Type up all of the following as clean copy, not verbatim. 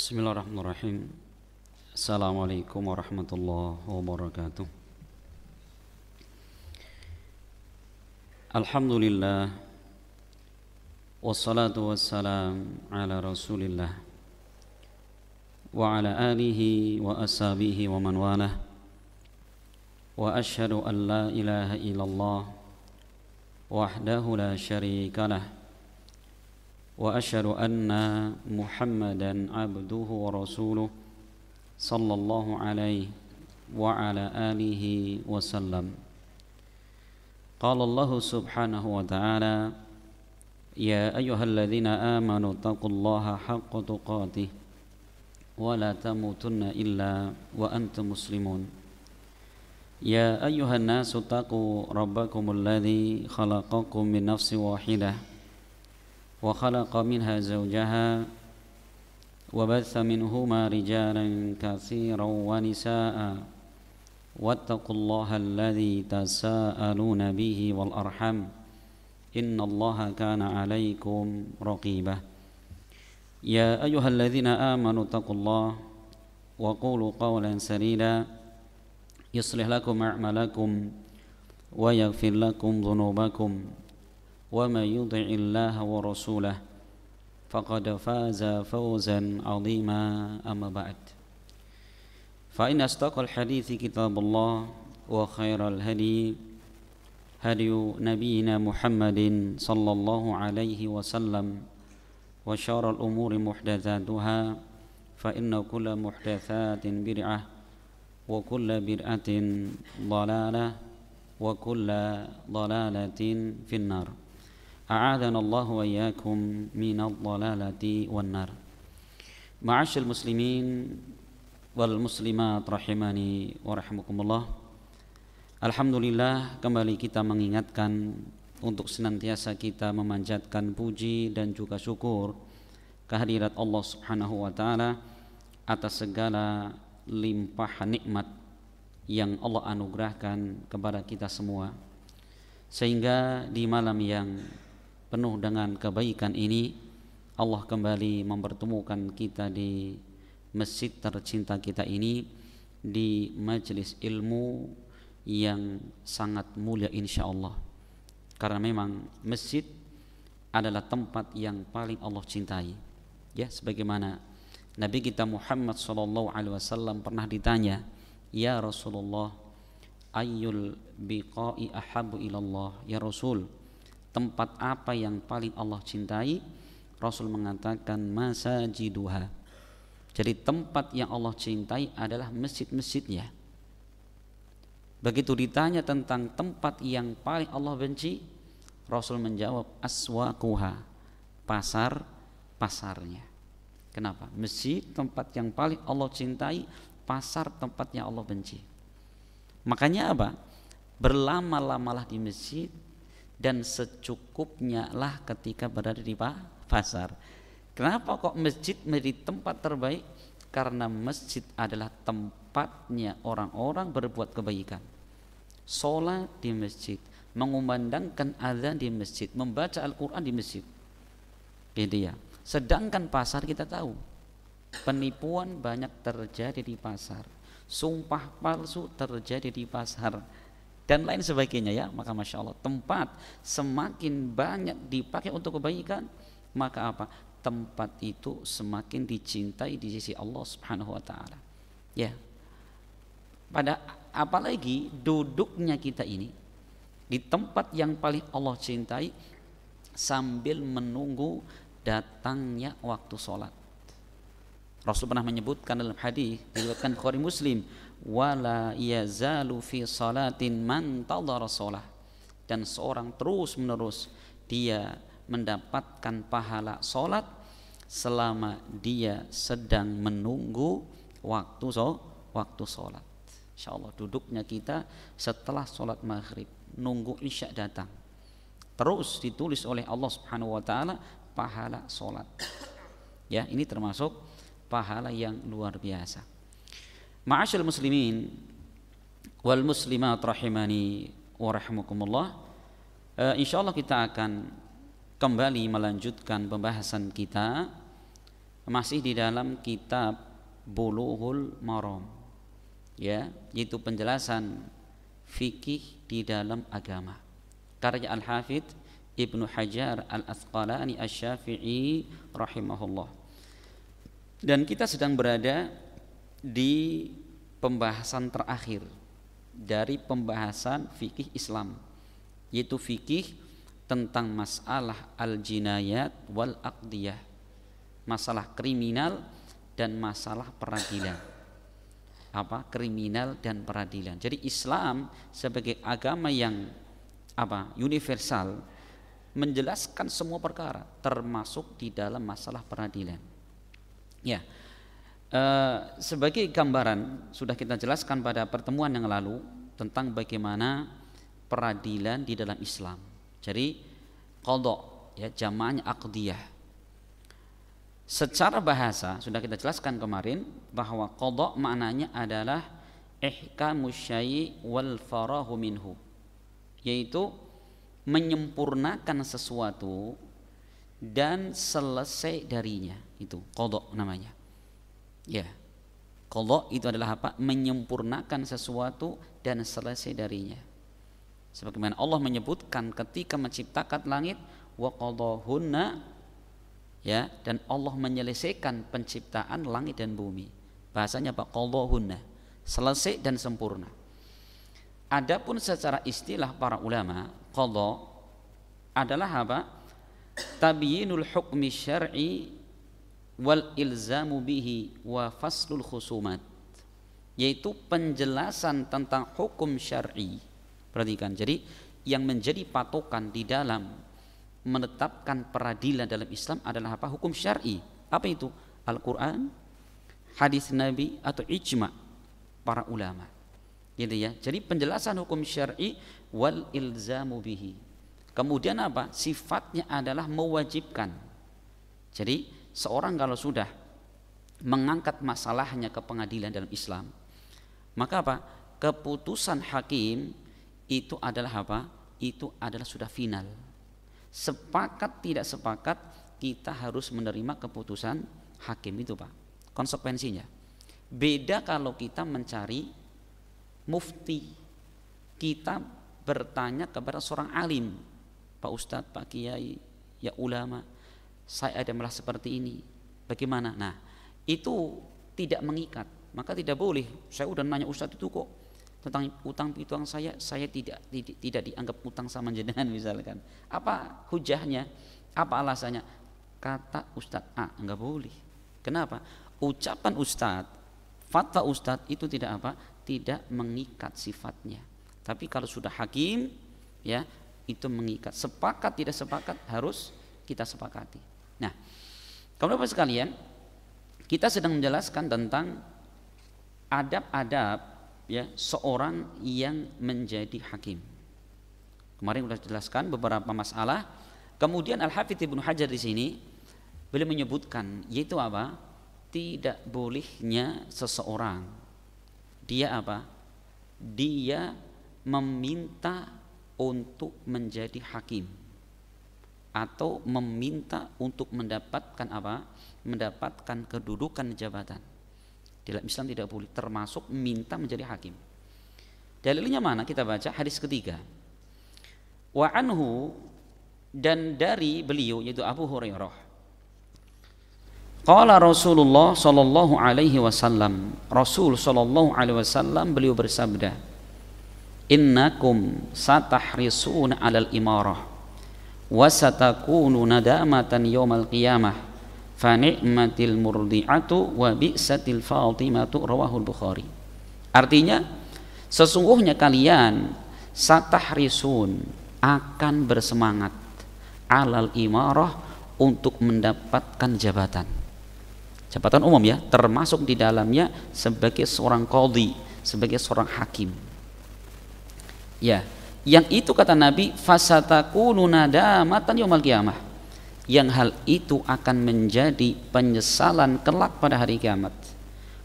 Bismillahirrahmanirrahim. Assalamualaikum warahmatullahi wabarakatuh. Alhamdulillah, wassalatu wassalam ala rasulillah wa ala alihi wa ashabihi wa man walah. Wa ashhadu an la ilaha illallah wahdahu la syarika lah, wa asyhadu anna Muhammadan abduhu wa rasuluh sallallahu alaihi wa ala alihi wa sallam. Qala Allah subhanahu wa ta'ala, ya ayyuhalladzina amanu taqullaha haqqa tuqatih wa la tamutunna illa wa antum muslimun. Ya ayyuhan nasu taqu rabbakumul ladzi khalaqakum min nafsin wahidah wa khalaqa minha zawjaha wa batha minhuma rijalan katsiran wa nisaa'a wattaqullaha alladzi tasaaluna bihi wal arham innallaha kana 'alaikum raqibah. Ya ayyuhalladzina amanu taqullaha wa qulu qawlan sadida yuslih lakum a'malakum wa yaghfir lakum dhunubakum wa may yuti'illaha wa rasulahu faqad faza fawzan 'azima. Amma ba'd. Fa inna asdaqal hadithi kitabullah wa khairal hadi hadiyu nabiyyina Muhammadin sallallahu alaihi wasallam wa syarrul umuri muhdatsatuha fa inna kulla muhdatsatin bid'ah wa kulla bid'atin dhalalah wa kulla dhalalatin finnar. A'adana Allah wa iyyakum minadh dhalalati wan nar. Ma'asyiral muslimin wal muslimat rahimani wa rahimakumullah. Alhamdulillah, kembali kita mengingatkan untuk senantiasa kita memanjatkan puji dan juga syukur kehadirat Allah Subhanahu wa taala atas segala limpahan nikmat yang Allah anugerahkan kepada kita semua, sehingga di malam yang penuh dengan kebaikan ini Allah kembali mempertemukan kita di masjid tercinta kita ini, di majelis ilmu yang sangat mulia insyaallah. Karena memang masjid adalah tempat yang paling Allah cintai. Ya, sebagaimana Nabi kita Muhammad SAW pernah ditanya, ya Rasulullah, ayyul biqa'i ahabbu ilallah, ya Rasul, tempat apa yang paling Allah cintai? Rasul mengatakan masajiduha. Jadi tempat yang Allah cintai adalah masjid-masjidnya. Begitu ditanya tentang tempat yang paling Allah benci, Rasul menjawab aswaquha, pasar-pasarnya. Kenapa? Masjid tempat yang paling Allah cintai, pasar tempat yang Allah benci. Makanya apa? Berlama-lamalah di masjid dan secukupnya lah ketika berada di pasar. Kenapa kok masjid menjadi tempat terbaik? Karena masjid adalah tempatnya orang-orang berbuat kebaikan. Sholat di masjid, mengumandangkan azan di masjid, membaca Al-Quran di masjid. Gitu ya. Sedangkan pasar kita tahu, penipuan banyak terjadi di pasar, sumpah palsu terjadi di pasar, dan lain sebagainya ya. Maka masya Allah, tempat semakin banyak dipakai untuk kebaikan, maka apa? Tempat itu semakin dicintai di sisi Allah Subhanahu wa taala. Ya. Pada apalagi duduknya kita ini di tempat yang paling Allah cintai sambil menunggu datangnya waktu sholat. Rasul pernah menyebutkan dalam hadis diriwayatkan Bukhari Muslim, wala yazalu fi salatin man tadhara shalah, dan seorang terus menerus dia mendapatkan pahala sholat selama dia sedang menunggu waktu sholat. Insyaallah duduknya kita setelah sholat maghrib nunggu isya datang, terus ditulis oleh Allah Subhanahu wa taala pahala sholat. Ya, ini termasuk pahala yang luar biasa. Ma'asyiral muslimin wal muslimat rahimani wa rahimakumullah. Insyaallah kita akan kembali melanjutkan pembahasan kita masih di dalam kitab Bulughul Maram, ya, yaitu penjelasan fikih di dalam agama, karya Al-Hafidz Ibnu Hajar Al-Asqalani Asy-Syafi'i rahimahullah. Dan kita sedang berada di pembahasan terakhir dari pembahasan fikih Islam, yaitu fikih tentang masalah al-jinayat wal aqdiyah, masalah kriminal dan masalah peradilan. Apa? Kriminal dan peradilan. Jadi Islam sebagai agama yang universal, menjelaskan semua perkara termasuk di dalam masalah peradilan. Ya. Sebagai gambaran sudah kita jelaskan pada pertemuan yang lalu tentang bagaimana peradilan di dalam Islam. Jadi qadha, ya, jamaahnya aqdiyah. Secara bahasa sudah kita jelaskan kemarin bahwa qadha maknanya adalah ihkamus syai' wal farahu minhu, yaitu menyempurnakan sesuatu dan selesai darinya, itu qadha namanya. Ya. Qadha itu adalah apa? Menyempurnakan sesuatu dan selesai darinya. Sebagaimana Allah menyebutkan ketika menciptakan langit, wa qadahunna, ya, dan Allah menyelesaikan penciptaan langit dan bumi. Bahasanya apa? Qadahunna, selesai dan sempurna. Adapun secara istilah para ulama, qadha adalah apa? Tabyinul hukmi syar'i wal ilzamu bihi wa faslul khusumat, yaitu penjelasan tentang hukum syar'i. Perhatikan, jadi yang menjadi patokan di dalam menetapkan peradilan dalam Islam adalah apa? Hukum syar'i. Apa itu? Al-Quran, hadis Nabi, atau ijma' para ulama, gitu ya. Jadi penjelasan hukum syar'i wal ilzamu bihi. Kemudian apa? Sifatnya adalah mewajibkan. Jadi seorang kalau sudah mengangkat masalahnya ke pengadilan dalam Islam, maka apa? Keputusan hakim itu adalah apa? Itu adalah sudah final. Sepakat tidak sepakat, kita harus menerima keputusan hakim itu, Pak. Konsekuensinya. Beda kalau kita mencari mufti, kita bertanya kepada seorang alim, Pak Ustadz, Pak Kiai, ya ulama, saya ada malah seperti ini, bagaimana? Nah, itu tidak mengikat, maka tidak boleh. Saya udah nanya Ustadz itu kok tentang utang piutang saya tidak dianggap utang sama jenengan misalkan. Apa hujahnya? Apa alasannya? Kata Ustadz A, enggak boleh. Kenapa? Ucapan Ustadz, fatwa Ustadz itu tidak apa? Tidak mengikat sifatnya. Tapi kalau sudah hakim, ya, itu mengikat. Sepakat tidak sepakat harus kita sepakati. Nah, kawan-kawan sekalian, kita sedang menjelaskan tentang adab-adab, ya, seorang yang menjadi hakim. Kemarin sudah jelaskan beberapa masalah. Kemudian Al-Hafidz Ibnu Hajar di sini beliau menyebutkan, yaitu apa? Tidak bolehnya seseorang dia apa? Dia meminta untuk menjadi hakim atau meminta untuk mendapatkan apa? Mendapatkan kedudukan jabatan. Dalam Islam tidak boleh, termasuk minta menjadi hakim. Dalilnya mana? Kita baca hadis ketiga. Wa anhu, dan dari beliau yaitu Abu Hurairah. Qala Rasulullah sallallahu alaihi wasallam, Rasul sallallahu alaihi wasallam beliau bersabda, innakum satahrisuna 'alal imarah wa satakunu nadamatan yaumal qiyamah fa ni'matil murdi'atu wa bi'satil fatimatu, rawahul Bukhari. Artinya, sesungguhnya kalian satahrisun, akan bersemangat, 'alal imarah, untuk mendapatkan jabatan umum, ya, termasuk di dalamnya sebagai seorang qadhi, sebagai seorang hakim. Ya, yang itu kata Nabi, fasatakunu nadamatan yaumal qiyamah, yang hal itu akan menjadi penyesalan kelak pada hari kiamat.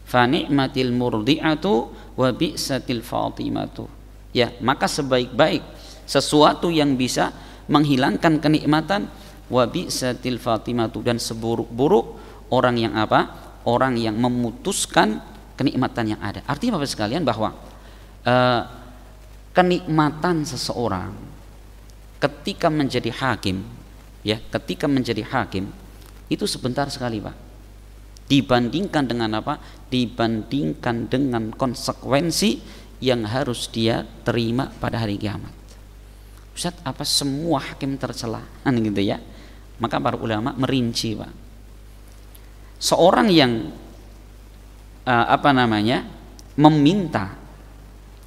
Fa ni'matil murdi'atu wa bi'satil fatimatu. Ya, maka sebaik-baik sesuatu yang bisa menghilangkan kenikmatan, wa bi'satil fatimatu, dan seburuk-buruk orang yang apa? Orang yang memutuskan kenikmatan yang ada. Artinya Bapak sekalian bahwa kenikmatan seseorang ketika menjadi hakim, ya, ketika menjadi hakim itu sebentar sekali, Pak. Dibandingkan dengan apa? Dibandingkan dengan konsekuensi yang harus dia terima pada hari kiamat. Ustaz, apa semua hakim tercela? Kan gitu ya. Maka para ulama merinci, Pak. Seorang yang meminta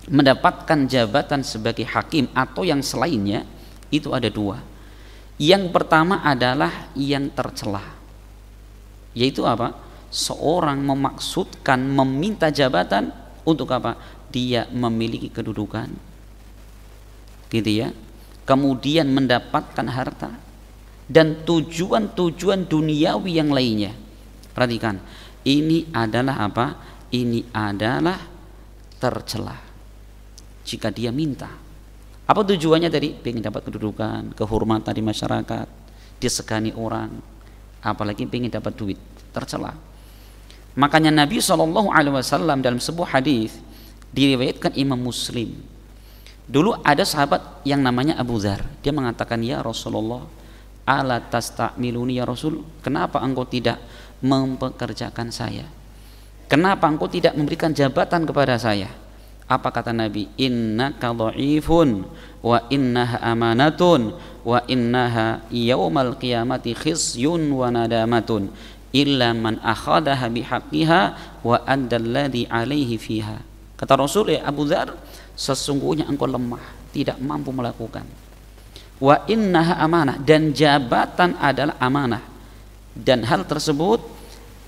mendapatkan jabatan sebagai hakim atau yang selainnya itu ada dua. Yang pertama adalah yang tercela, yaitu apa? Seorang memaksudkan meminta jabatan untuk apa? Dia memiliki kedudukan, gitu ya, kemudian mendapatkan harta dan tujuan-tujuan duniawi yang lainnya. Perhatikan, ini adalah apa? Ini adalah tercela jika dia minta. Apa tujuannya tadi? Pengen dapat kedudukan, kehormatan di masyarakat, disegani orang, apalagi pengen dapat duit, tercela. Makanya Nabi SAW dalam sebuah hadis diriwayatkan Imam Muslim. Dulu ada sahabat yang namanya Abu Dzar. Dia mengatakan, ya Rasulullah, ala tastamiluni ya Rasul, kenapa engkau tidak mempekerjakan saya? Kenapa engkau tidak memberikan jabatan kepada saya? Apa kata Nabi? Innaka dha'ifun wa innaha amanatun wa innaha yaumal qiyamati khizyun wa nadamatun illa man akhadaha bihaqqiha wa addalladhi alaihi fiha. Kata Rasul, ya Abu Dzar, sesungguhnya engkau lemah, tidak mampu melakukan. Wa innaha amanah, dan jabatan adalah amanah, dan hal tersebut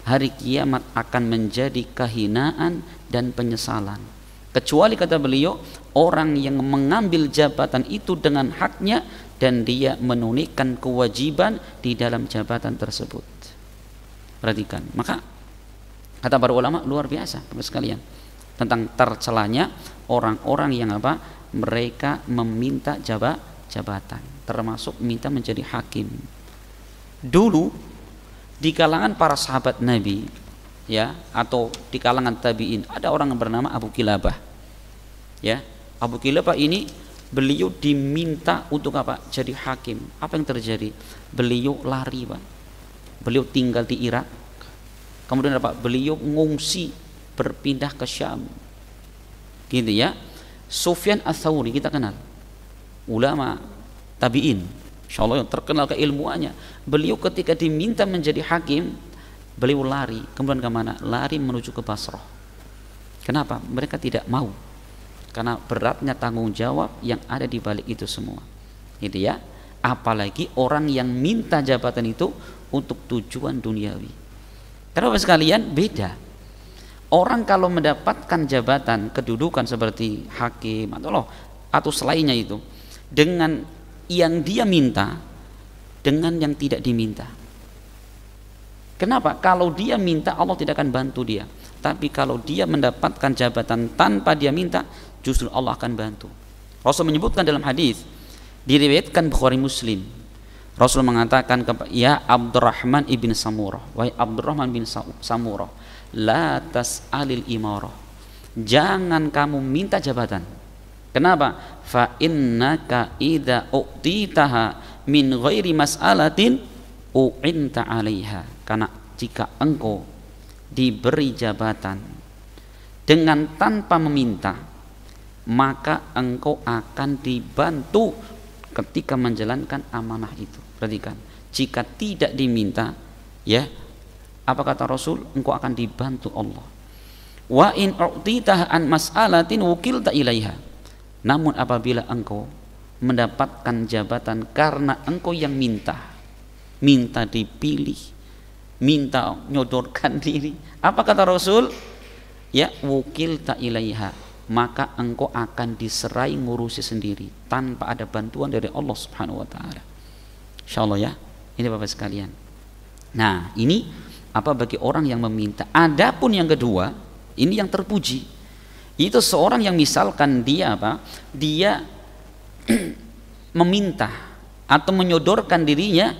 hari kiamat akan menjadi kehinaan dan penyesalan, kecuali kata beliau orang yang mengambil jabatan itu dengan haknya dan dia menunaikan kewajiban di dalam jabatan tersebut. Perhatikan, maka kata para ulama luar biasa Bapak sekalian tentang tercelanya orang-orang yang apa? Mereka meminta jabatan, termasuk minta menjadi hakim. Dulu di kalangan para sahabat Nabi, ya, atau di kalangan tabi'in, ada orang yang bernama Abu Kilabah. Ya, Abu Kilabah ini beliau diminta untuk apa? Jadi hakim. Apa yang terjadi? Beliau lari, Pak. Beliau tinggal di Irak. Kemudian apa? Beliau ngungsi berpindah ke Syam. Gitu ya. Sufyan Ats-Tsauri kita kenal. Ulama tabi'in, insyaallah yang terkenal keilmuannya. Beliau ketika diminta menjadi hakim, beliau lari. Kemudian kemana? Lari menuju ke Basrah. Kenapa? Mereka tidak mau, karena beratnya tanggung jawab yang ada di balik itu semua, gitu ya. Apalagi orang yang minta jabatan itu untuk tujuan duniawi. Karena Bapak sekalian beda. Orang kalau mendapatkan jabatan, kedudukan seperti hakim atau selainnya itu dengan yang dia minta dengan yang tidak diminta. Kenapa? Kalau dia minta, Allah tidak akan bantu dia. Tapi kalau dia mendapatkan jabatan tanpa dia minta, justru Allah akan bantu. Rasul menyebutkan dalam hadis diriwayatkan Bukhari Muslim, Rasul mengatakan, ya Abdurrahman ibn Samurah, wahai Abdurrahman bin Samurah, la tas'alil imarah, jangan kamu minta jabatan. Kenapa? Fa innaka idza u'titaha min ghairi mas'alatin u'inta 'alaiha. Karena jika engkau diberi jabatan dengan tanpa meminta, maka engkau akan dibantu ketika menjalankan amanah itu. Perhatikan, jika tidak diminta, ya, apa kata Rasul? Engkau akan dibantu Allah. Wa in u'titaha an mas'alatin wukilta ilaiha. Namun apabila engkau mendapatkan jabatan karena engkau yang minta dipilih, minta nyodorkan diri, apa kata Rasul? Ya, wukilta ilaiha, maka engkau akan diserai ngurusi sendiri tanpa ada bantuan dari Allah Subhanahu wa taala. Insyaallah ya. Ini Bapak sekalian. Nah, ini apa bagi orang yang meminta. Adapun yang kedua, ini yang terpuji. Itu seorang yang misalkan dia apa? Dia meminta atau menyodorkan dirinya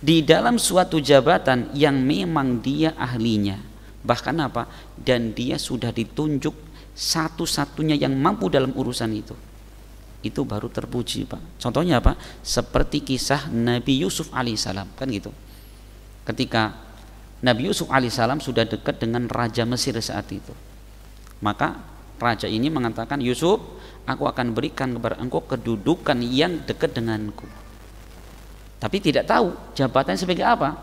di dalam suatu jabatan yang memang dia ahlinya, bahkan apa, dan dia sudah ditunjuk satu-satunya yang mampu dalam urusan itu baru terpuji, Pak. Contohnya apa? Seperti kisah Nabi Yusuf alaihissalam, kan gitu. Ketika Nabi Yusuf alaihissalam sudah dekat dengan Raja Mesir saat itu, maka raja ini mengatakan, Yusuf, aku akan berikan kepada engkau kedudukan yang dekat denganku. Tapi tidak tahu jabatannya sebagai apa.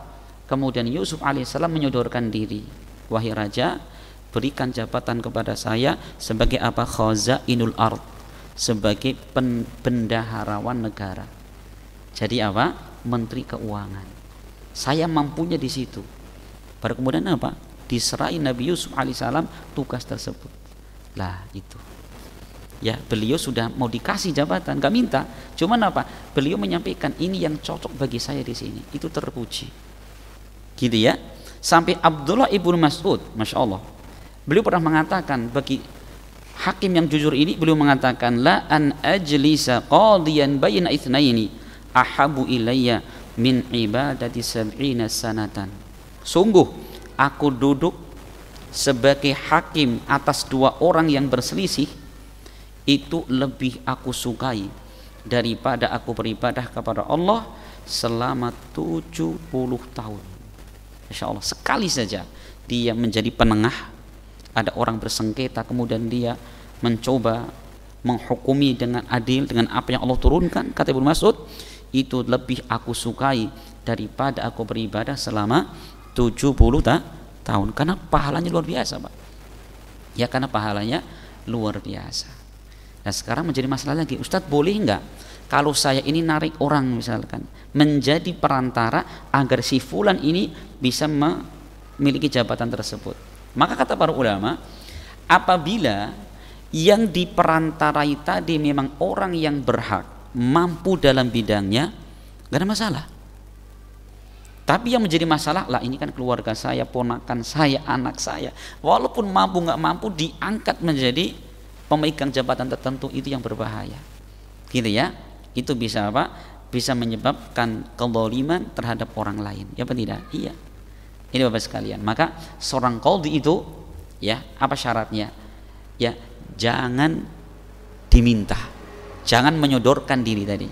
Kemudian Yusuf alaihissalam menyodorkan diri, wahai raja, berikan jabatan kepada saya sebagai apa? Khazainul ard, sebagai bendaharawan negara. Jadi apa? Menteri keuangan. Saya mampunya di situ. Baru kemudian apa? Diserai Nabi Yusuf alaihissalam tugas tersebut. Lah itu. Ya, beliau sudah mau dikasih jabatan, gak minta, cuman apa? Beliau menyampaikan ini yang cocok bagi saya di sini, itu terpuji, gitu ya. Sampai Abdullah ibnu Mas'ud, masya Allah, beliau pernah mengatakan bagi hakim yang jujur ini, beliau mengatakan, la an ajlisa qadiyan bayna itsnaini ahabu ilayya min ibadati sab'ina sanatan. Sungguh aku duduk sebagai hakim atas dua orang yang berselisih, itu lebih aku sukai daripada aku beribadah kepada Allah selama 70 tahun. Masya Allah, sekali saja dia menjadi penengah, ada orang bersengketa, kemudian dia mencoba menghukumi dengan adil dengan apa yang Allah turunkan, kata Ibnu Mas'ud, itu lebih aku sukai daripada aku beribadah selama 70 tahun. Karena pahalanya luar biasa, Pak. Ya, karena pahalanya luar biasa. Nah sekarang menjadi masalah lagi, Ustadz boleh nggak kalau saya ini narik orang misalkan menjadi perantara agar si fulan ini bisa memiliki jabatan tersebut? Maka kata para ulama, apabila yang diperantarai tadi memang orang yang berhak, mampu dalam bidangnya, nggak ada masalah. Tapi yang menjadi masalah, lah ini kan keluarga saya, ponakan saya, anak saya, walaupun mampu nggak mampu diangkat menjadi pemegang jabatan tertentu, itu yang berbahaya, gitu ya. Itu bisa apa? Bisa menyebabkan kezaliman terhadap orang lain, ya apa tidak? Iya. Ini Bapak sekalian, maka seorang qadhi itu, ya, apa syaratnya? Ya, jangan diminta, jangan menyodorkan diri tadi.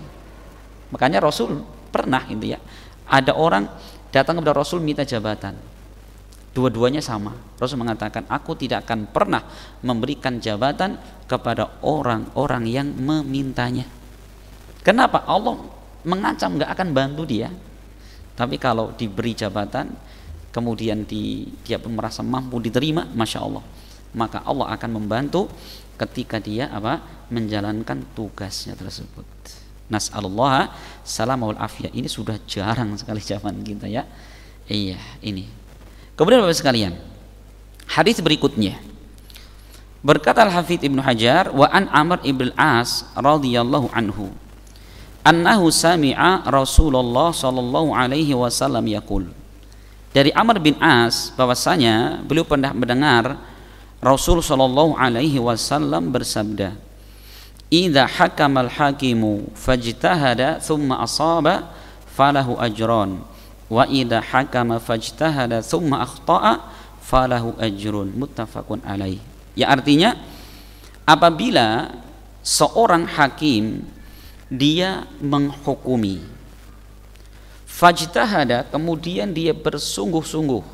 Makanya Rasul pernah gitu ya, ada orang datang kepada Rasul minta jabatan, dua-duanya sama. Rasul mengatakan, aku tidak akan pernah memberikan jabatan kepada orang-orang yang memintanya. Kenapa? Allah mengancam gak akan bantu dia. Tapi kalau diberi jabatan, kemudian dia pun merasa mampu diterima, masya Allah, maka Allah akan membantu ketika dia apa? Menjalankan tugasnya tersebut. Nas'alullah salamul afiyah. Ini sudah jarang sekali zaman kita ya. Iya, ini. Kemudian Bapak sekalian, hadis berikutnya berkata Al-Hafidz Ibnu Hajar, wa an Amr ibn al-As radhiyallahu anhu annahu sami'a Rasulullah sallallahu alaihi wasallam yaqul. Dari Amr bin As bahwasanya beliau pernah mendengar Rasul sallallahu alaihi wasallam bersabda, idza hakamal hakimu fajtahada thumma asaba falahu ajran wa idza hakama fajtahada thumma akhta'a falahu ajrun, muttafaqun alaih. Ya, artinya apabila seorang hakim dia menghukumi, fajtahada, kemudian dia bersungguh-sungguh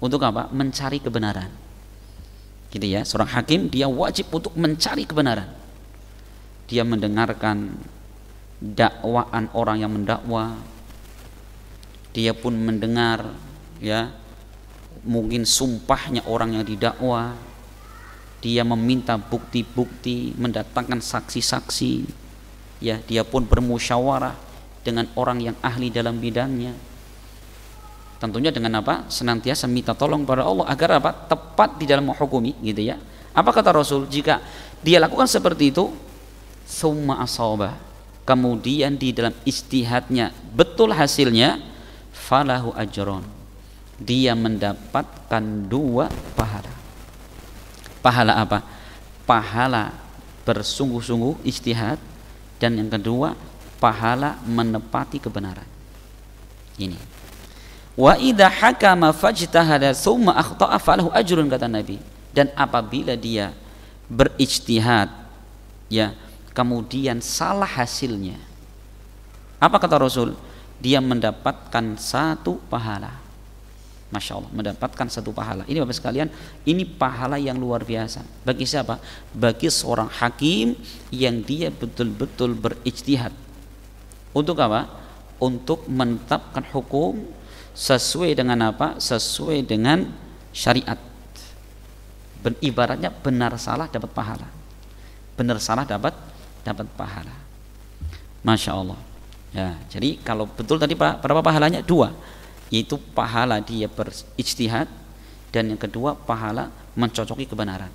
untuk apa? Mencari kebenaran. Gitu ya, seorang hakim dia wajib untuk mencari kebenaran. Dia mendengarkan dakwaan orang yang mendakwa, dia pun mendengar ya mungkin sumpahnya orang yang didakwa, dia meminta bukti-bukti, mendatangkan saksi-saksi, ya dia pun bermusyawarah dengan orang yang ahli dalam bidangnya, tentunya dengan apa? Senantiasa minta tolong pada Allah agar apa? Tepat di dalam menghukumi, gitu ya. Apa kata Rasul? Jika dia lakukan seperti itu, summa asabah, kemudian di dalam ijtihadnya betul hasilnya, falahu ajron, dia mendapatkan 2 pahala. Pahala apa? Pahala bersungguh-sungguh ijtihad, dan yang kedua pahala menepati kebenaran. Ini. Wa idza hakama fajtahada tsumma akhta'a falahu ajrun, kata Nabi. Dan apabila dia berijtihad, ya, kemudian salah hasilnya, apa kata Rasul? Dia mendapatkan satu pahala. Masya Allah, mendapatkan satu pahala. Ini Bapak sekalian, ini pahala yang luar biasa. Bagi siapa? Bagi seorang hakim yang dia betul-betul berijtihad. Untuk apa? Untuk menetapkan hukum sesuai dengan apa? Sesuai dengan syariat. Ibaratnya benar salah dapat pahala. Benar salah dapat pahala. Masya Allah. Ya, jadi kalau betul tadi berapa pahalanya? 2, yaitu pahala dia berijtihad, dan yang kedua pahala mencocoki kebenaran.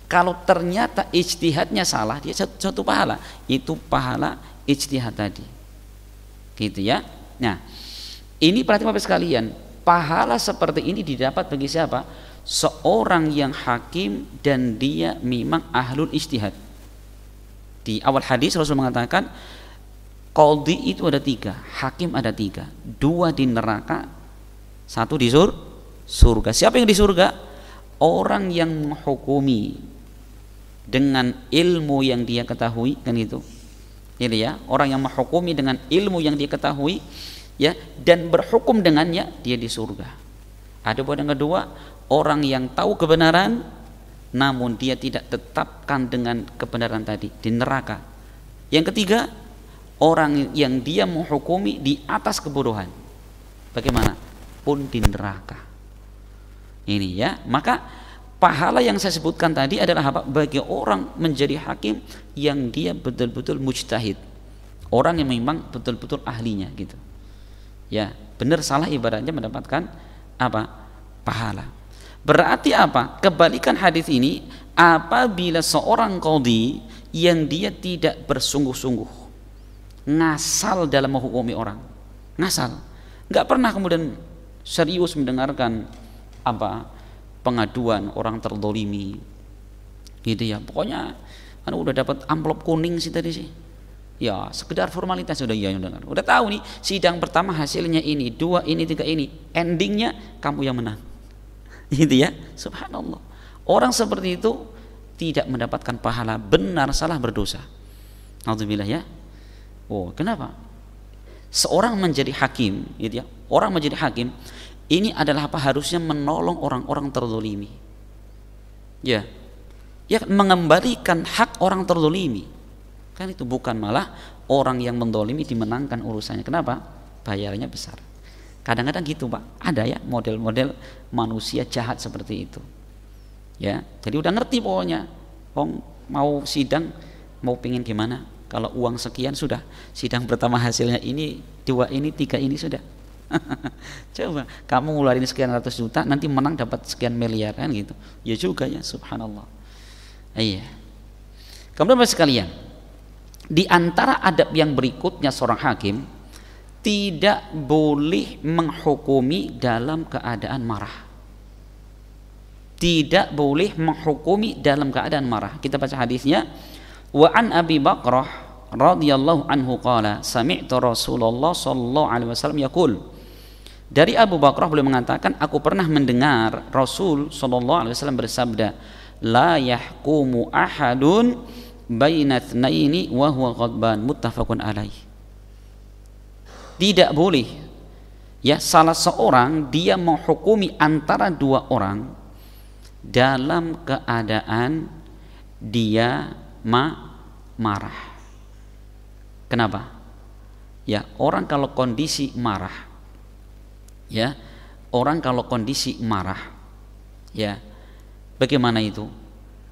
Kalau ternyata ijtihadnya salah, dia satu pahala, yaitu pahala ijtihad tadi, gitu ya. Nah, ini perhatikan Bapak sekalian, pahala seperti ini didapat bagi siapa? Seorang yang hakim dan dia memang ahlul ijtihad. Di awal hadis Rasul mengatakan qadhi itu ada 3, hakim ada 3, 2 di neraka, 1 di surga. Siapa yang di surga? Orang yang menghukumi dengan ilmu yang dia ketahui, kan itu. Ini ya, orang yang menghukumi dengan ilmu yang dia ketahui, ya, dan berhukum dengannya, dia di surga. Ada pun yang kedua, orang yang tahu kebenaran namun dia tidak tetapkan dengan kebenaran tadi, di neraka. Yang ketiga, orang yang dia menghukumi di atas kebodohan, bagaimana pun di neraka. Ini ya, maka pahala yang saya sebutkan tadi adalah apa? Bagi orang menjadi hakim yang dia betul-betul mujtahid, orang yang memang betul-betul ahlinya gitu. Ya, benar salah ibaratnya mendapatkan apa? Pahala. Berarti apa? Kebalikan hadis ini, apabila seorang qadhi yang dia tidak bersungguh-sungguh, ngasal dalam menghukumi orang, ngasal, nggak pernah kemudian serius mendengarkan apa pengaduan orang terdolimi, gitu ya. Pokoknya kan udah dapat amplop kuning sih tadi sih, ya sekedar formalitas sudah, ya udah tahu nih sidang pertama hasilnya ini, 2 ini, 3 ini, endingnya kamu yang menang, gitu ya. Subhanallah, orang seperti itu tidak mendapatkan pahala, benar salah berdosa. Alhamdulillah ya. Oh, kenapa? Seorang menjadi hakim, gitu ya. Orang menjadi hakim ini adalah apa? Harusnya menolong orang-orang terzalimi. Ya. Ya, mengembalikan hak orang terzalimi. Kan itu, bukan malah orang yang mendolimi dimenangkan urusannya. Kenapa? Bayarnya besar. Kadang-kadang gitu, Pak. Ada ya model-model manusia jahat seperti itu. Ya, jadi udah ngerti pokoknya. Mau sidang, mau pingin gimana? Kalau uang sekian sudah, sidang pertama hasilnya ini, 2 ini, 3 ini sudah. Coba kamu ngeluarin sekian ratus juta, nanti menang dapat sekian miliar, kan gitu. Ya juga ya, subhanallah. Iya. Kemudian Bapak sekalian, di antara adab yang berikutnya seorang hakim tidak boleh menghukumi dalam keadaan marah. Tidak boleh menghukumi dalam keadaan marah. Kita baca hadisnya. Wa an Abi Bakrah radhiyallahu anhu qala sami'tu Rasulullah sallallahu alaihi wasallam yaqul. Dari Abu Bakrah beliau mengatakan, aku pernah mendengar Rasul sallallahu alaihi wasallam bersabda, la yahkumu ahadun baina tsnaini wa huwa ghadban, muttafaqun alaih. Tidak boleh ya salah seorang dia menghukumi antara 2 orang dalam keadaan dia marah. Kenapa? Ya, orang kalau kondisi marah, ya, orang kalau kondisi marah, ya, bagaimana itu?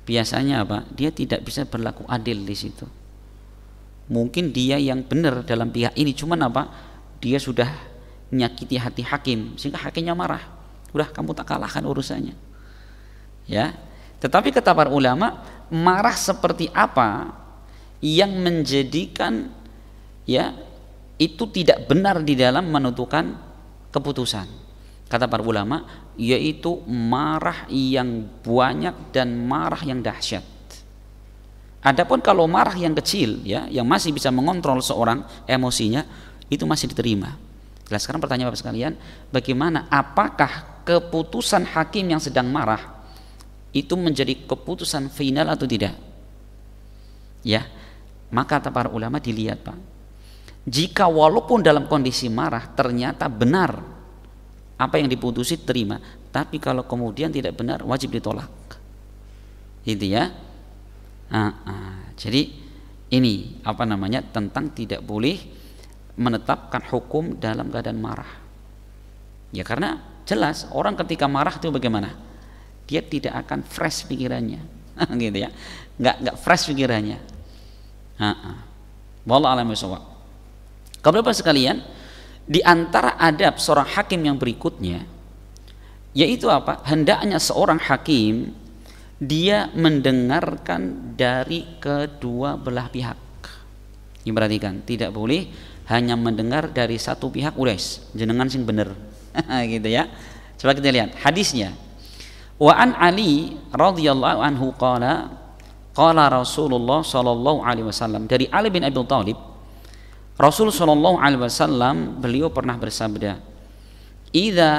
Biasanya apa? Dia tidak bisa berlaku adil di situ. Mungkin dia yang benar dalam pihak ini, cuman apa? Dia sudah menyakiti hati hakim sehingga hakimnya marah. Udah, kamu tak kalahkan urusannya. Ya. Tetapi kata para ulama, marah seperti apa yang menjadikan ya itu tidak benar di dalam menentukan keputusan? Kata para ulama, yaitu marah yang banyak dan marah yang dahsyat. Adapun kalau marah yang kecil ya, yang masih bisa mengontrol seorang emosinya, itu masih diterima. Jelas. Sekarang pertanyaan Bapak sekalian, bagaimana, apakah keputusan hakim yang sedang marah itu menjadi keputusan final atau tidak? Ya, maka kata para ulama dilihat Pak, jika walaupun dalam kondisi marah ternyata benar apa yang diputusi terima, tapi kalau kemudian tidak benar wajib ditolak, gitu ya. Jadi ini apa namanya, tentang tidak boleh menetapkan hukum dalam keadaan marah. Ya karena jelas orang ketika marah itu bagaimana? Dia tidak akan fresh pikirannya, gitu ya, nggak fresh pikirannya. Wallahu a'lam bishawab. Kemudian Bapak sekalian, di antara adab seorang hakim yang berikutnya yaitu apa? Hendaknya seorang hakim dia mendengarkan dari kedua belah pihak. Diperhatikan, tidak boleh hanya mendengar dari satu pihak ules jenengan sing bener. Gitu ya. Coba kita lihat hadisnya. Wa an Ali radhiyallahu anhu qala Rasulullah sallallahu alaihi wasallam, dari Ali bin Abi Thalib, Rasul sallallahu alaihi wasallam beliau pernah bersabda, "Idza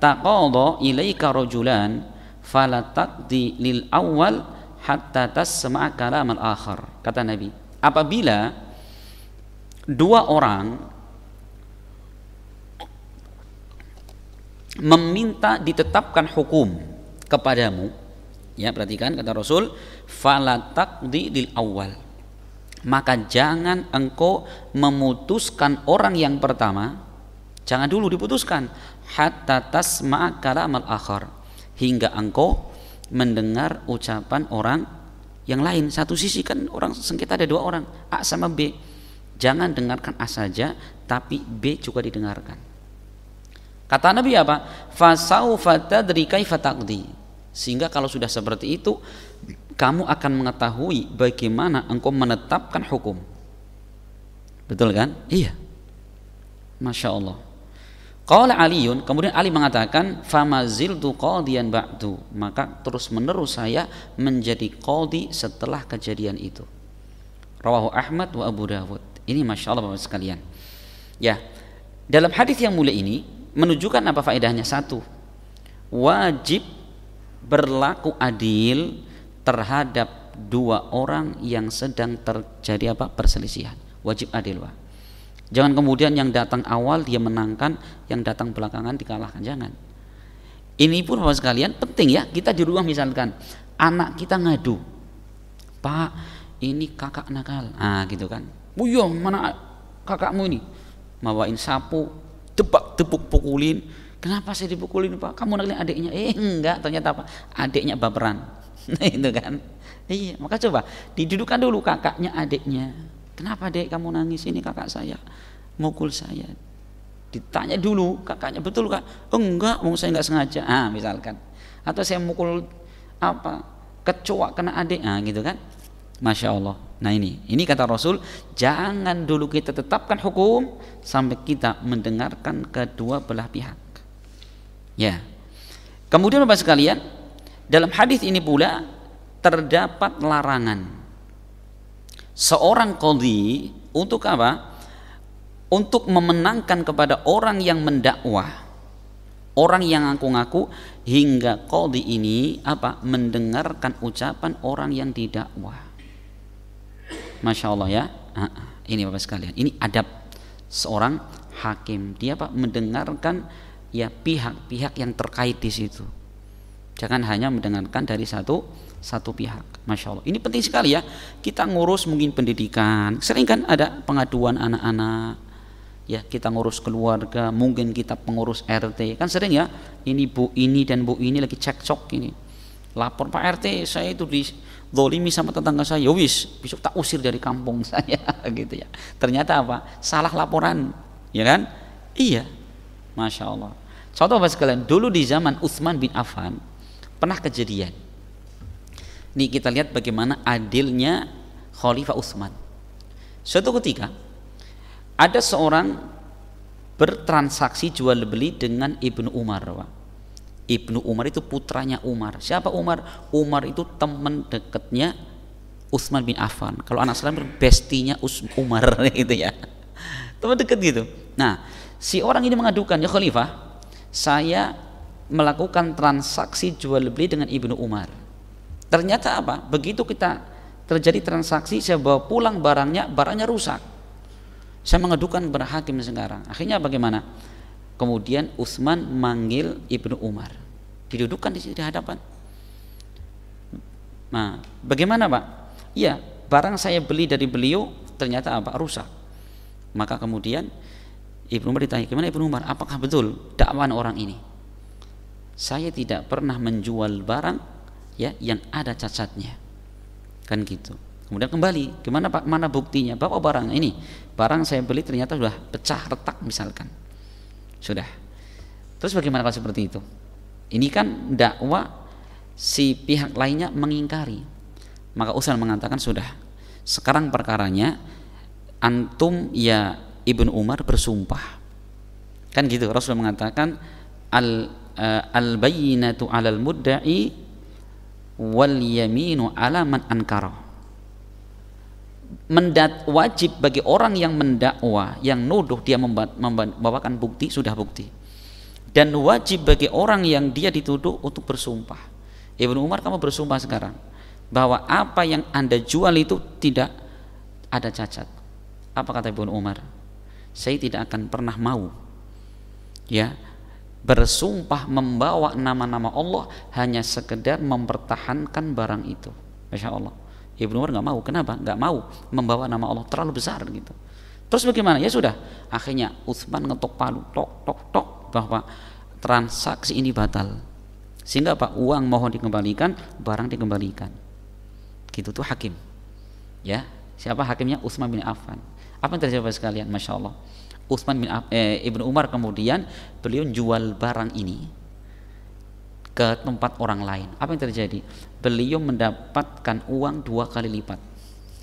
taqadha ilaika rajulan fala taqdi lil awwal hatta tasma' kalam al akhar." Kata Nabi, apabila dua orang meminta ditetapkan hukum kepadamu, ya perhatikan kata Rasul, fala taqdi lil awwal, maka jangan engkau memutuskan orang yang pertama, jangan dulu diputuskan, hatta tasma' kalam al akhar, hingga engkau mendengar ucapan orang yang lain. Satu sisi kan orang sengketa ada dua orang, A sama B, jangan dengarkan A saja tapi B juga didengarkan. Kata Nabi apa? Fasaufa tadri kaifa taqdi, sehingga kalau sudah seperti itu kamu akan mengetahui bagaimana engkau menetapkan hukum. Betul kan? Iya. Masya Allah. Qala Aliun, kemudian Ali mengatakan, famaziltu qadiyan ba'du, maka terus menerus saya menjadi qadi setelah kejadian itu. Rawahu Ahmad wa Abu Dawud. Ini Masya Allah Bapak sekalian. Ya, dalam hadis yang mulia ini menunjukkan apa faedahnya? Satu, wajib berlaku adil terhadap dua orang yang sedang terjadi apa? Perselisihan. Wajib adil, Pak. Jangan kemudian yang datang awal dia menangkan, yang datang belakangan dikalahkan. Jangan. Ini pun Bapak sekalian penting ya. Kita di rumah misalkan anak kita ngadu, Pak ini kakak nakal, gitu kan. Iya, mana kakakmu ini? Bawain sapu, tebak-tebuk pukulin. Kenapa saya dipukulin Pak? Kamu nakalin adiknya? Enggak, ternyata apa? Adiknya baperan. Itu kan. Iya, maka coba didudukan dulu kakaknya adiknya. Kenapa dek kamu nangis? Ini kakak saya mukul saya. Ditanya dulu kakaknya, betul kak? Enggak, saya enggak sengaja. Misalkan. Atau saya mukul apa? Kecoa kena adik, gitu kan? Masya Allah. Nah ini kata Rasul, jangan dulu kita tetapkan hukum sampai kita mendengarkan kedua belah pihak. Ya. Kemudian Bapak sekalian, dalam hadis ini pula terdapat larangan seorang qadhi untuk apa? Untuk memenangkan kepada orang yang mendakwah, orang yang ngaku-ngaku, hingga qadhi ini apa? Mendengarkan ucapan orang yang didakwah. Masya Allah ya. Ini Bapak sekalian, ini adab seorang hakim. Dia apa? Mendengarkan ya pihak-pihak yang terkait di situ. Jangan hanya mendengarkan dari satu pihak. Masya Allah. Ini penting sekali ya. Kita ngurus mungkin pendidikan. Sering kan ada pengaduan anak-anak. Ya, kita ngurus keluarga. Mungkin kita pengurus RT. Kan sering ya. Ini bu ini dan bu ini lagi cekcok ini. Lapor Pak RT, saya itu dizolimi sama tetangga saya. Wis, besok tak usir dari kampung saya. Gitu ya. Ternyata apa? Salah laporan. Ya kan? Iya. Masya Allah. Contoh Bapak sekalian, dulu di zaman Utsman bin Affan pernah kejadian. Nih kita lihat bagaimana adilnya Khalifah Utsman. Suatu ketika ada seorang bertransaksi jual beli dengan Ibnu Umar, Pak. Ibnu Umar itu putranya Umar. Siapa Umar? Umar itu teman dekatnya Utsman bin Affan. Kalau anak Islam bestinya Umar gitu ya. teman dekat gitu. Nah, si orang ini mengadukan, ya Khalifah, saya melakukan transaksi jual beli dengan Ibnu Umar. Ternyata apa? Begitu kita terjadi transaksi, saya bawa pulang barangnya rusak. Saya mengadukan kepada hakim sekarang. Akhirnya bagaimana? Kemudian Utsman manggil Ibnu Umar, didudukkan di hadapan. Nah, bagaimana Pak? Iya, barang saya beli dari beliau ternyata apa? Rusak. Maka kemudian Ibnu Umar ditanya, gimana Ibnu Umar? Apakah betul dakwaan orang ini? Saya tidak pernah menjual barang ya yang ada cacatnya, kan gitu. Kemudian kembali, gimana Pak? Mana buktinya? Bawa barang ini. Barang saya beli ternyata sudah pecah, retak misalkan. Sudah. Terus bagaimana kalau seperti itu? Ini kan dakwah, si pihak lainnya mengingkari. Maka Utsman mengatakan, sudah, sekarang perkaranya antum ya Ibnu Umar bersumpah, kan gitu. Rasul mengatakan al bayyinatu 'alal mudda'i wal yaminu 'ala man ankara. Wajib bagi orang yang mendakwa, yang nuduh, dia membawakan bukti, sudah bukti. Dan wajib bagi orang yang dia dituduh untuk bersumpah. Ibnu Umar, kamu bersumpah sekarang bahwa apa yang Anda jual itu tidak ada cacat. Apa kata Ibnu Umar? Saya tidak akan pernah mau ya bersumpah membawa nama-nama Allah hanya sekedar mempertahankan barang itu. Masya Allah. Ibnu Umar nggak mau. Kenapa? Nggak mau membawa nama Allah, terlalu besar gitu. Terus bagaimana? Ya sudah. Akhirnya Utsman ngetok palu, tok tok tok, bahwa transaksi ini batal. Sehingga Pak, uang mohon dikembalikan, barang dikembalikan. Gitu tuh hakim. Ya, siapa hakimnya? Utsman bin Affan. Apa yang terjadi sekalian? Masya Allah. Ibnu Umar kemudian beliau jual barang ini ke tempat orang lain. Apa yang terjadi? Beliau mendapatkan uang 2 kali lipat.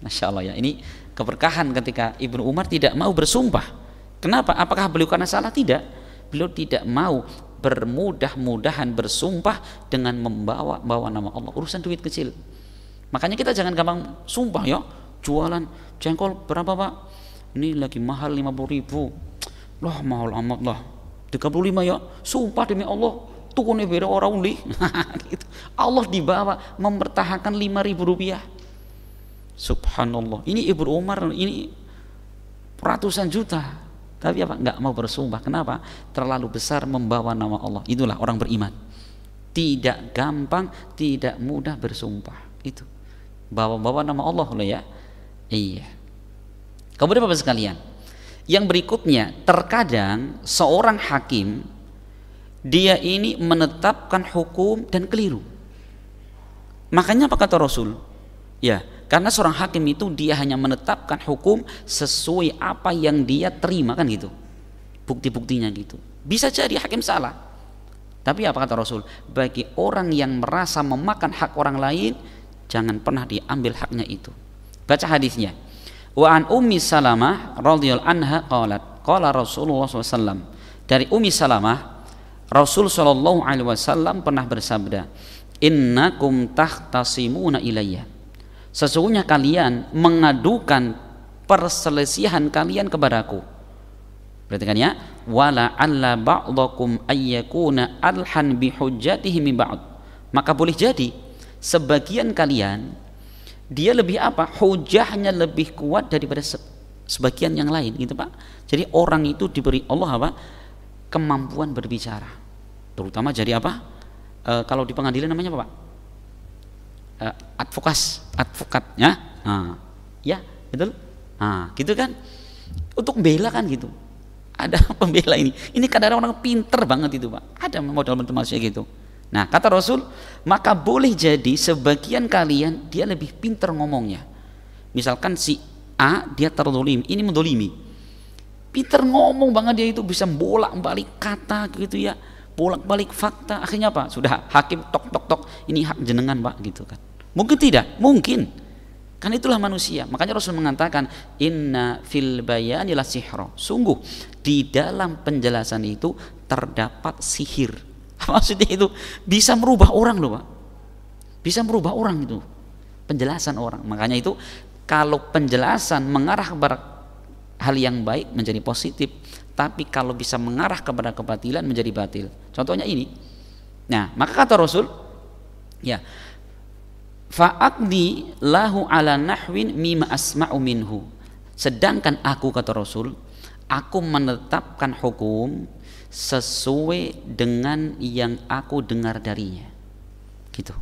Masya Allah ya. Ini keberkahan ketika Ibnu Umar tidak mau bersumpah. Kenapa? Apakah beliau karena salah? Tidak. Beliau tidak mau bermudah-mudahan bersumpah dengan membawa nama Allah. Urusan duit kecil. Makanya kita jangan gampang sumpah ya. Jualan jengkol berapa Pak? Ini lagi mahal 50.000. Loh mahal amat lah. 35 ya. Sumpah demi Allah, tukune beda orang uli. Gitu. Allah dibawa mempertahankan 5.000 rupiah. Subhanallah. Ini Ibnu Umar ini ratusan juta. Tapi apa? Nggak mau bersumpah. Kenapa? Terlalu besar membawa nama Allah. Itulah orang beriman. Tidak gampang, tidak mudah bersumpah. Itu. Bawa-bawa nama Allah loh ya. Iya. Kemudian Bapak sekalian, yang berikutnya, terkadang seorang hakim dia ini menetapkan hukum dan keliru. Makanya apa kata Rasul? Ya, karena seorang hakim itu dia hanya menetapkan hukum sesuai apa yang dia terima, kan gitu. Bukti-buktinya gitu. Bisa jadi hakim salah. Tapi apa kata Rasul? Bagi orang yang merasa memakan hak orang lain, jangan pernah diambil haknya itu. Baca hadisnya. Wa an Ummi Salamah radhiyallahu anha qalat, qala Rasulullah SAW. Dari Ummi Salamah, Rasul sallallahu alaihi wasallam pernah bersabda, "Innakum tahtasimuna ilayya." Sesungguhnya kalian mengadukan perselisihan kalian kepadaku. Perhatikan ya, wala alla ba'dakum ayyakuna alhan bihujjatihi min ba'd. Maka boleh jadi sebagian kalian dia lebih apa? Hujahnya lebih kuat daripada sebagian yang lain, gitu Pak. Jadi orang itu diberi Allah apa? Kemampuan berbicara. Terutama jadi apa? Kalau di pengadilan namanya apa Pak? Advokat ya. Ya, betul. Gitu kan. Untuk bela kan gitu. Ada pembela ini. Ini kadang orang pinter banget itu Pak. Ada modal manusia gitu. Nah, kata Rasul, maka boleh jadi sebagian kalian dia lebih pinter ngomongnya. Misalkan si A dia terzolimi, ini mendolimi. Pinter ngomong banget dia itu, bisa bolak-balik kata gitu ya, bolak-balik fakta. Akhirnya apa? Sudah hakim tok tok tok, ini hak jenengan Pak gitu kan. Mungkin tidak, mungkin. Kan itulah manusia. Makanya Rasul mengatakan, inna fil bayani la sihra. Sungguh di dalam penjelasan itu terdapat sihir. Maksudnya itu bisa merubah orang loh Pak. Bisa merubah orang itu. Penjelasan orang. Makanya itu kalau penjelasan mengarah kepada hal yang baik menjadi positif, tapi kalau bisa mengarah kepada kebatilan menjadi batil. Contohnya ini. Nah, maka kata Rasul, ya, fa'aqdi lahu ala nahwin mimma asma'u minhu. Sedangkan aku, kata Rasul, aku menetapkan hukum sesuai dengan yang aku dengar darinya. Gitu.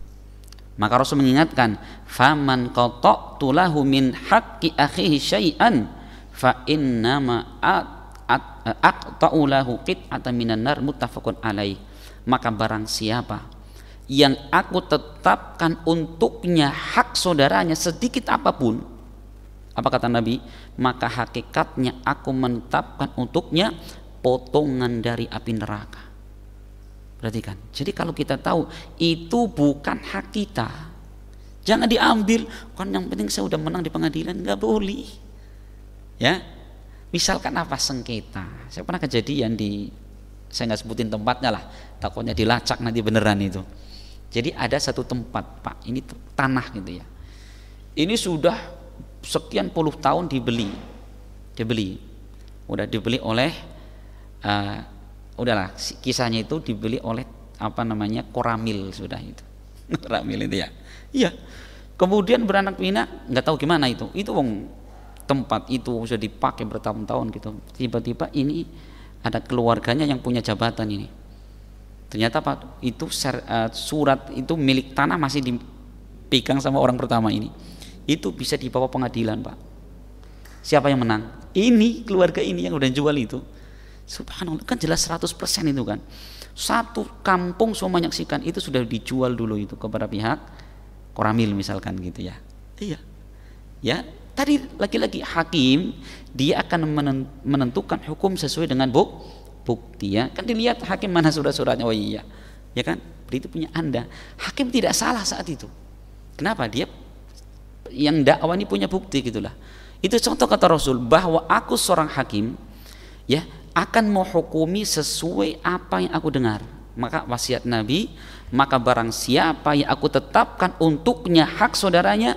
Maka Rasul mengingatkan, faman qata'tu lahu min haqqi akhihi syai'an fa innama aqta'u lahu qit'atan minan nar, muttafaqun alaih. Maka barang siapa yang aku tetapkan untuknya hak saudaranya sedikit apapun, apa kata Nabi, maka hakikatnya aku menetapkan untuknya potongan dari api neraka. Perhatikan, jadi kalau kita tahu itu bukan hak kita, jangan diambil, kan yang penting saya udah menang di pengadilan. Nggak boleh, ya. Misalkan apa, sengketa, saya pernah kejadian di, saya nggak sebutin tempatnya lah, takutnya dilacak nanti beneran itu. Jadi ada satu tempat, Pak, ini tanah gitu ya, ini sudah sekian puluh tahun dibeli, udah dibeli oleh udahlah, kisahnya itu dibeli oleh apa namanya, Koramil sudah itu. Koramil itu ya, iya. Kemudian beranak pinak, nggak tahu gimana itu wong tempat itu sudah dipakai bertahun-tahun gitu. Tiba-tiba ini ada keluarganya yang punya jabatan ini. Ternyata Pak, itu surat itu milik tanah masih dipegang sama orang pertama ini. Itu bisa dibawa pengadilan, Pak. Siapa yang menang? Ini keluarga ini yang udah jual itu. Subhanallah, kan jelas 100% itu kan. Satu kampung semua menyaksikan itu sudah dijual dulu itu kepada pihak Koramil misalkan gitu ya. Iya. Ya, tadi lagi-lagi hakim dia akan menentukan hukum sesuai dengan bukti ya. Kan dilihat hakim mana surat-suratnya. Oh iya. Ya kan? Berarti punya Anda. Hakim tidak salah saat itu. Kenapa? Dia yang dakwah ini punya bukti gitulah. Itu contoh kata Rasul bahwa aku seorang hakim ya, akan menghukumi sesuai apa yang aku dengar. Maka wasiat Nabi, maka barang siapa yang aku tetapkan untuknya hak saudaranya,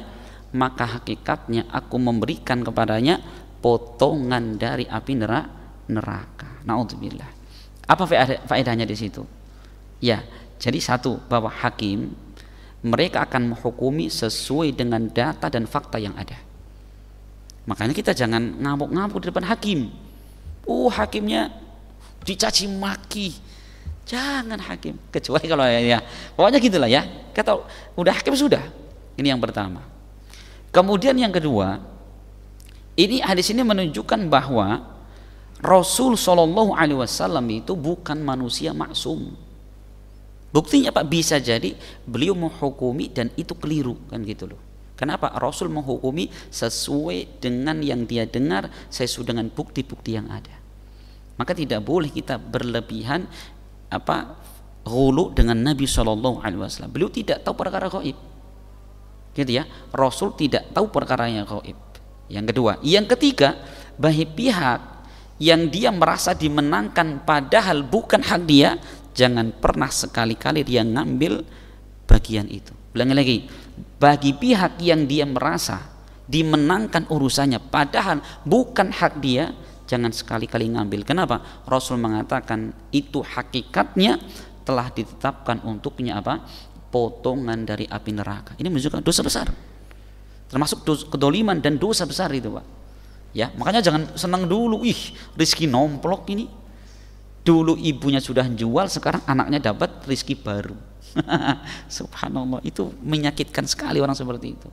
maka hakikatnya aku memberikan kepadanya potongan dari api neraka. Naudzubillah. Apa faedahnya di situ? Ya, jadi satu, bahwa hakim mereka akan menghukumi sesuai dengan data dan fakta yang ada. Makanya kita jangan ngamuk-ngamuk di depan hakim. Hakimnya dicaci maki, jangan hakim, kecuali kalau ya pokoknya gitulah ya. Kata udah hakim sudah. Ini yang pertama. Kemudian yang kedua, ini hadis ini menunjukkan bahwa Rasul Shallallahu Alaihi Wasallam itu bukan manusia maksum. Buktinya Pak, bisa jadi beliau menghukumi dan itu keliru kan gitu loh. Kenapa? Rasul menghukumi sesuai dengan yang dia dengar, sesuai dengan bukti-bukti yang ada. Maka tidak boleh kita berlebihan ghulu dengan Nabi SAW. Beliau tidak tahu perkara gaib, gitu ya. Rasul tidak tahu perkara yang gaib. Yang kedua, yang ketiga, bagi pihak yang dia merasa dimenangkan padahal bukan hak dia, jangan pernah sekali-kali dia ngambil bagian itu. Ulangi lagi, bagi pihak yang dia merasa dimenangkan urusannya padahal bukan hak dia, jangan sekali-kali ngambil. Kenapa? Rasul mengatakan itu hakikatnya telah ditetapkan untuknya potongan dari api neraka. Ini menunjukkan dosa besar, termasuk kedoliman dan dosa besar itu Pak ya. Makanya jangan senang dulu, rizki nomplok ini. Dulu ibunya sudah jual, sekarang anaknya dapat rizki baru. Subhanallah, itu menyakitkan sekali orang seperti itu.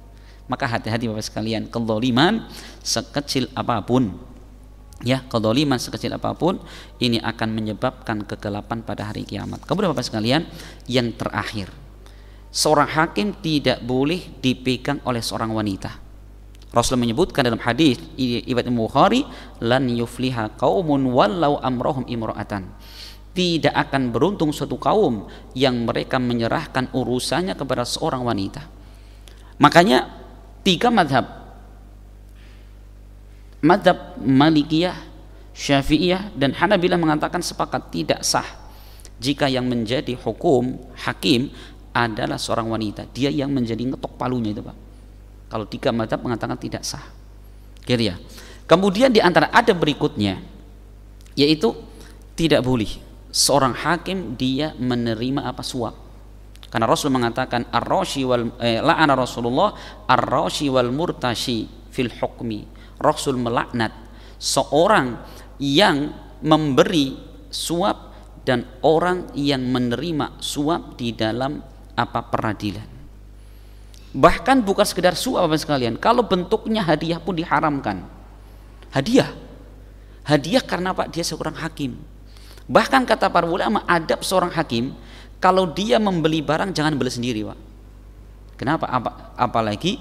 Maka hati-hati Bapak sekalian, kezaliman sekecil apapun ya, kezaliman sekecil apapun ini akan menyebabkan kegelapan pada hari kiamat. Kemudian Bapak sekalian, yang terakhir, seorang hakim tidak boleh dipegang oleh seorang wanita. Rasul menyebutkan dalam hadis riwayat Bukhari, lan yufliha qaumun wallau amrahum imra'atan. Tidak akan beruntung suatu kaum yang mereka menyerahkan urusannya kepada seorang wanita. Makanya 3 mazhab Malikiyah, Syafi'iyah dan Hanabilah mengatakan sepakat tidak sah jika yang menjadi hukum hakim adalah seorang wanita. Dia yang menjadi ngetok palunya itu Pak. Kalau 3 mazhab mengatakan tidak sah. Gitu ya. Kemudian di antara adab berikutnya yaitu tidak boleh seorang hakim dia menerima apa suap. Karena Rasul mengatakan ar-rashi wal la'ana Rasulullah ar-rashi wal murtashi fil hukmi. Rasul melaknat seorang yang memberi suap dan orang yang menerima suap di dalam apa peradilan. Bahkan bukan sekedar suap Bapak sekalian, kalau bentuknya hadiah pun diharamkan. Hadiah karena Pak dia seorang hakim. Bahkan kata para ulama adab seorang hakim, kalau dia membeli barang jangan beli sendiri Pak. Kenapa? Apalagi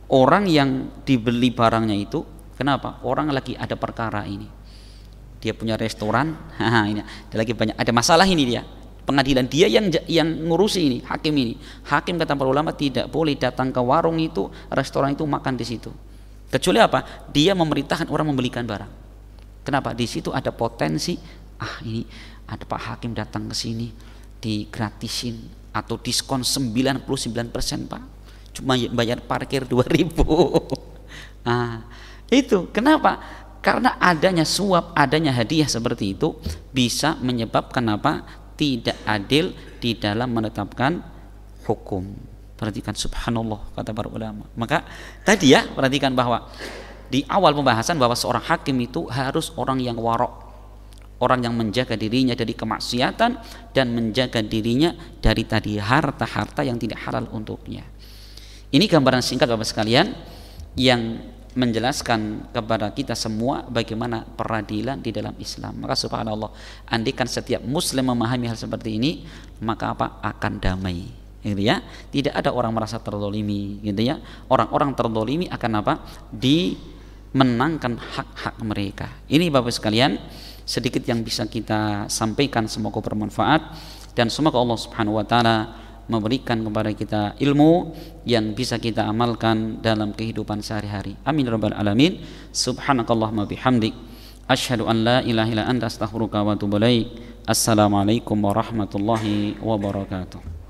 orang yang dibeli barangnya itu, kenapa? Orang lagi ada perkara ini. Dia punya restoran, ini ada lagi banyak ada masalah ini dia. Pengadilan dia yang ngurusi ini, hakim ini. Hakim kata para ulama tidak boleh datang ke warung itu, restoran itu makan di situ. Kecuali apa? Dia memerintahkan orang membelikan barang. Kenapa? Di situ ada potensi, ini ada Pak Hakim datang ke sini digratisin atau diskon 99% Pak. Cuma bayar parkir 2.000. Itu kenapa? Karena adanya suap, adanya hadiah seperti itu bisa menyebabkan apa? Tidak adil di dalam menetapkan hukum. Perhatikan subhanallah kata para ulama. Maka tadi ya perhatikan bahwa di awal pembahasan bahwa seorang hakim itu harus orang yang warok, orang yang menjaga dirinya dari kemaksiatan dan menjaga dirinya dari tadi harta-harta yang tidak halal untuknya. Ini gambaran singkat Bapak sekalian yang menjelaskan kepada kita semua bagaimana peradilan di dalam Islam. Maka subhanallah, andaikan setiap muslim memahami hal seperti ini, maka apa? Akan damai. Gitu ya. Tidak ada orang merasa terzalimi, gitu ya. Orang-orang terzalimi akan apa? Dimenangkan hak-hak mereka. Ini Bapak sekalian, sedikit yang bisa kita sampaikan, semoga bermanfaat dan semoga Allah Subhanahu wa taala memberikan kepada kita ilmu yang bisa kita amalkan dalam kehidupan sehari-hari. Amin rabbal alamin. Subhanakallahumma bihamdik asyhadu an la ilaha illa anta astaghfiruka wa atubu ilaik. Assalamualaikum warahmatullahi wabarakatuh.